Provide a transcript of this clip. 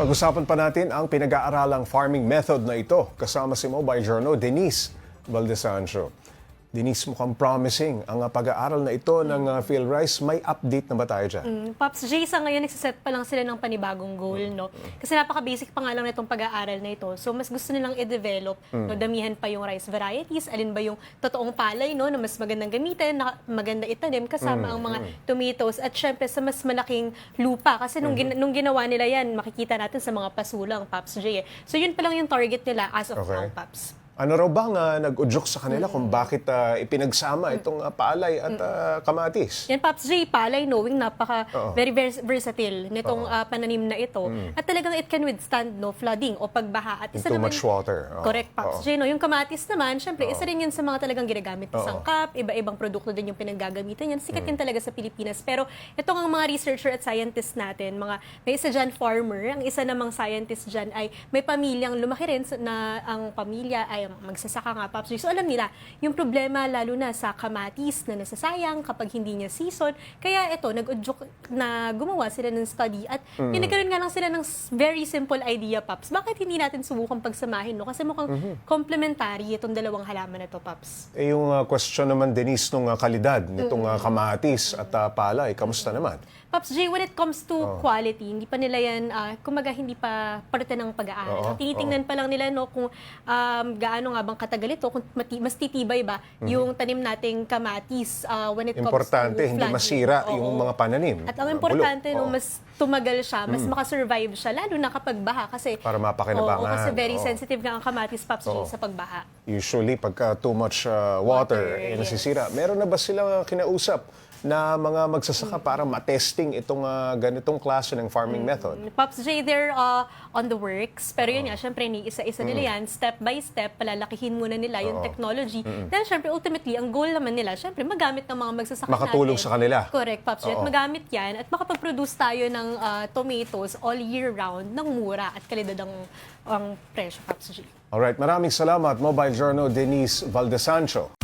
Pag-usapan pa natin ang pinag-aaralang farming method na ito kasama si Mobile Journal Denise Valdesancho. Denise, mukhang promising ang pag-aaral na ito ng PhilRice. May update na ba tayo dyan? Pops J, sa ngayon nagsiset pa lang sila ng panibagong goal, no? Kasi napaka-basic pa nga lang na itong pag-aaral na ito. So, mas gusto nilang i-develop, no? Damihan pa yung rice varieties, alin ba yung totoong palay, no? Na mas magandang gamitin, na maganda itanim, kasama ang mga tomatoes, at syempre sa mas malaking lupa. Kasi nung ginawa nila yan, makikita natin sa mga pasulang, Pops J. So, yun pa lang yung target nila as of now, Pops. Ano raw bang nag-udyok sa kanila kung bakit ipinagsama itong palay at kamatis? Yan, Pops J, palay, knowing very versatile nitong pananim na ito. At talagang it can withstand flooding o pagbaha. At Too much water. Correct, Pops J. No? Yung kamatis naman, syempre, isa rin yan sa mga talagang ginagamit na sangkap. Iba-ibang produkto din yung pinaggagamitan yan. Sikat yan talaga sa Pilipinas. Pero itong ang mga researcher at scientists natin, may isa dyan farmer, ang isa namang scientist dyan ay may pamilyang lumaki rin na ang pamilya ay magsasaka nga, Pops J. So alam nila, yung problema lalo na sa kamatis na nasasayang kapag hindi niya season. Kaya ito, nag-udyok na gumawa sila ng study at nagkaroon nga lang sila ng very simple idea, Pops. Bakit hindi natin subukan pagsamahin, no? Kasi mukhang complementary itong dalawang halaman na to, Pops. Yung question naman, Denise, nung kalidad nitong kamatis at palay, kamusta naman? Pops J, when it comes to quality, hindi pa nila yan, kumaga hindi pa parte ng pag-aaral. Tinitingnan pa lang nila no, kung gaano nga bang katagal ito, kung mas titibay ba yung tanim nating kamatis when it comes to Importante, hindi masira yung mga pananim. At ang importante, no, mas tumagal siya, mas makasurvive siya, lalo na kapag baha. Kasi, para mapakinabangan. Kasi very sensitive nga ang kamatis, Pops J, sa pagbaha. Usually, pagka too much water, nasisira. Meron na ba silang kinausap na mga magsasaka para matesting itong ganitong klase ng farming method? Pops J, they're on the works. Pero yun nga, syempre, isa-isa nila yan. Step by step, palalakihin muna nila yung technology. Then, syempre, ultimately, ang goal naman nila, syempre, magamit ng mga magsasaka Makatulong natin. sa kanila. Correct, Pops J. At magamit yan at makapag-produce tayo ng tomatoes all year round ng mura at kalidad ang presyo, Pops J. Alright, maraming salamat, Mobile Journal Denise Valdesancho.